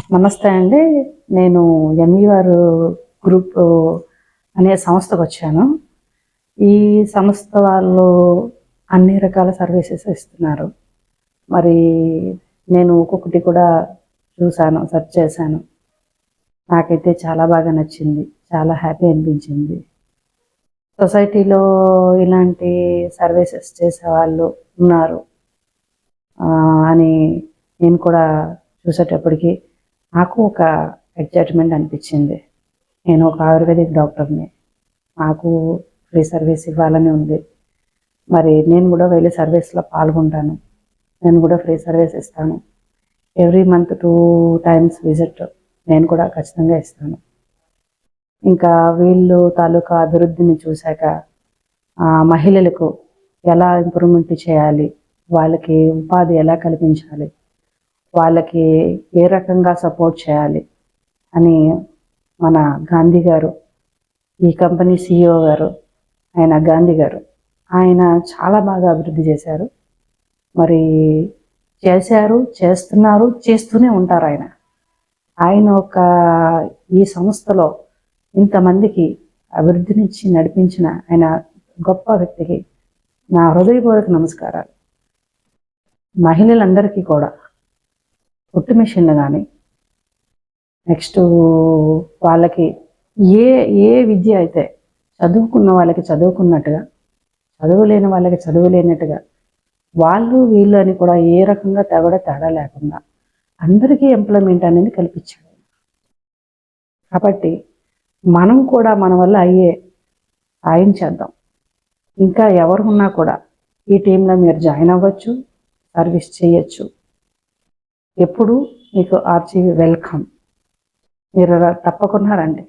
నమస్తే అండి. నేను ఎంఈఆర్ గ్రూప్ అనే సంస్థకు వచ్చాను. ఈ సంస్థ వాళ్ళు అన్ని రకాల సర్వీసెస్ ఇస్తున్నారు. మరి నేను ఒక్కొక్కటి కూడా చూశాను, సెర్చ్ చేశాను. నాకైతే చాలా బాగా నచ్చింది. చాలా హ్యాపీ అనిపించింది. సొసైటీలో ఇలాంటి సర్వీసెస్ చేసేవాళ్ళు ఉన్నారు అని నేను కూడా చూసేటప్పటికి నాకు ఒక ఎగ్జైట్మెంట్ అనిపించింది. నేను ఒక ఆయుర్వేదిక్ డాక్టర్ని. నాకు ఫ్రీ సర్వీస్ ఇవ్వాలని ఉంది. మరి నేను కూడా వెళ్ళి సర్వీస్లో పాల్గొంటాను. నేను కూడా ఫ్రీ సర్వీస్ ఇస్తాను. ఎవ్రీ మంత్ 2 times విజిట్ నేను కూడా ఖచ్చితంగా ఇస్తాను. ఇంకా వీళ్ళు తాలూకా అభివృద్ధిని చూశాక మహిళలకు ఎలా ఇంప్రూవ్మెంట్ చేయాలి, వాళ్ళకి ఉపాధి ఎలా కల్పించాలి, వాళ్ళకి ఏ రకంగా సపోర్ట్ చేయాలి అని మన గాంధీ గారు, ఈ కంపెనీ CEO గారు, ఆయన గాంధీ గారు, ఆయన చాలా బాగా అభివృద్ధి చేశారు. మరి చేస్తున్నారు, చేస్తూనే ఉంటారు. ఆయన ఒక ఈ సంస్థలో ఇంతమందికి అభివృద్ధినిచ్చి నడిపించిన ఆయన గొప్ప వ్యక్తికి నా హృదయపూర్వక నమస్కారాలు. మహిళలందరికీ కూడా కుట్టు మిషన్లు కానీ, నెక్స్ట్ వాళ్ళకి ఏ ఏ విద్య అయితే చదువుకున్న వాళ్ళకి చదువుకున్నట్టుగా, చదువులేని వాళ్ళకి చదువులేనట్టుగా, వాళ్ళు వీళ్ళు అని కూడా ఏ రకంగా తేడా లేకుండా అందరికీ ఎంప్లాయ్మెంట్ అనేది కల్పించాడు. కాబట్టి మనం కూడా మన వల్ల అయ్యే సాయం చేద్దాం. ఇంకా ఎవరు ఉన్నా కూడా ఈ టీంలో మీరు జాయిన్ అవ్వచ్చు, సర్వీస్ చేయొచ్చు. ఎప్పుడు మీకు ఆర్చి వెల్కమ్. మీరు తప్పకుండా రండి.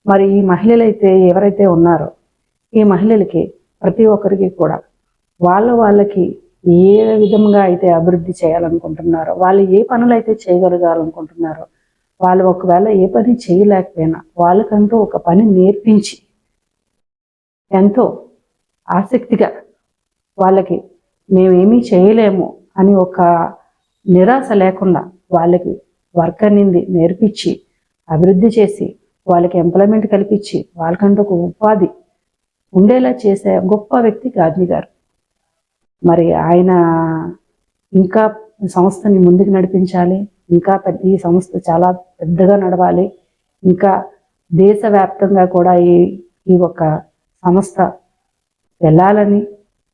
మరి ఈ మహిళలైతే ఎవరైతే ఉన్నారో ఈ మహిళలకి ప్రతి ఒక్కరికి కూడా వాళ్ళకి ఏ విధంగా అయితే అభివృద్ధి చేయాలనుకుంటున్నారో, వాళ్ళు ఏ పనులు అయితే చేయగలగాలనుకుంటున్నారో, వాళ్ళు ఒకవేళ ఏ పని చేయలేకపోయినా వాళ్ళకంటూ ఒక పని నేర్పించి ఎంతో ఆసక్తిగా వాళ్ళకి మేమేమీ చేయలేము అని ఒక నిరాశ లేకుండా వాళ్ళకి వర్క్ అనేది నేర్పించి అభివృద్ధి చేసి వాళ్ళకి ఎంప్లాయ్మెంట్ కల్పించి వాళ్ళకంటూ ఒక ఉపాధి ఉండేలా చేసే గొప్ప వ్యక్తి గాంధీ గారు. మరి ఆయన ఇంకా సంస్థని ముందుకు నడిపించాలి. ఇంకా ఈ సంస్థ చాలా పెద్దగా నడవాలి. ఇంకా దేశవ్యాప్తంగా కూడా ఈ ఒక సంస్థ వెళ్ళాలని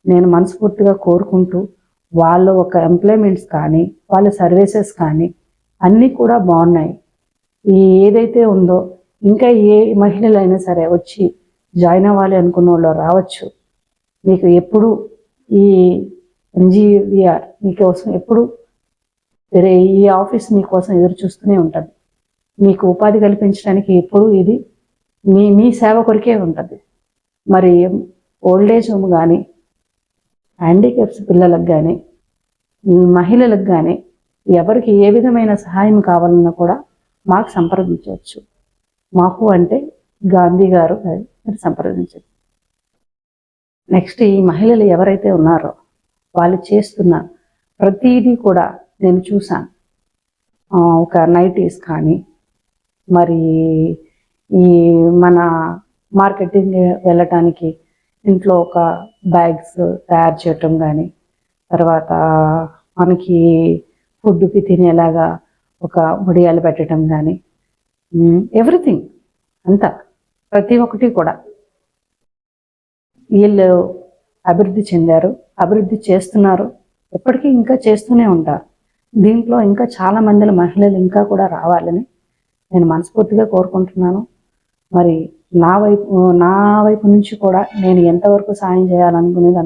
నేను మనస్ఫూర్తిగా కోరుకుంటూ, వాళ్ళ ఒక ఎంప్లాయ్మెంట్స్ కానీ, వాళ్ళ సర్వీసెస్ కానీ అన్నీ కూడా బాగున్నాయి. ఏదైతే ఉందో ఇంకా ఏ మహిళలైనా సరే వచ్చి జాయిన్ అవ్వాలి అనుకున్న వాళ్ళు రావచ్చు. మీకు ఎప్పుడు ఈ ఎంజీవీఆర్ మీకోసం ఎప్పుడు ఈ ఆఫీస్ మీకోసం ఎదురు చూస్తూనే ఉంటుంది. మీకు ఉపాధి కల్పించడానికి ఎప్పుడు ఇది మీ సేవ కొరికే ఉంటుంది. మరి ఓల్డేజ్ హోమ్ కానీ, హ్యాండిక్యాప్స్ పిల్లలకు కానీ, మహిళలకు కానీ ఎవరికి ఏ విధమైన సహాయం కావాలన్నా కూడా మాకు సంప్రదించవచ్చు. మాకు అంటే గాంధీ గారు మీరు సంప్రదించవచ్చు. నెక్స్ట్ ఈ మహిళలు ఎవరైతే ఉన్నారో వాళ్ళు చేస్తున్న ప్రతిదీ కూడా నేను చూశాను. ఒక నైటీస్ కానీ, మరి ఈ మన మార్కెటింగ్ వెళ్ళటానికి ఇంట్లో ఒక బ్యాగ్స్ తయారు చేయటం కానీ, తర్వాత మనకి ఫుడ్కి తినేలాగా ఒక వడియాలు పెట్టడం కానీ, ఎవ్రీథింగ్ అంతా ప్రతి ఒక్కటి కూడా వీళ్ళు అభివృద్ధి చెందారు, అభివృద్ధి చేస్తున్నారు, ఎప్పటికీ ఇంకా చేస్తూనే ఉంటారు. దీంట్లో ఇంకా చాలా మంది మహిళలు ఇంకా కూడా రావాలని నేను మనస్ఫూర్తిగా కోరుకుంటున్నాను. మరి నా వైపు నుంచి కూడా నేను ఎంతవరకు సాయం చేయాలనుకునేది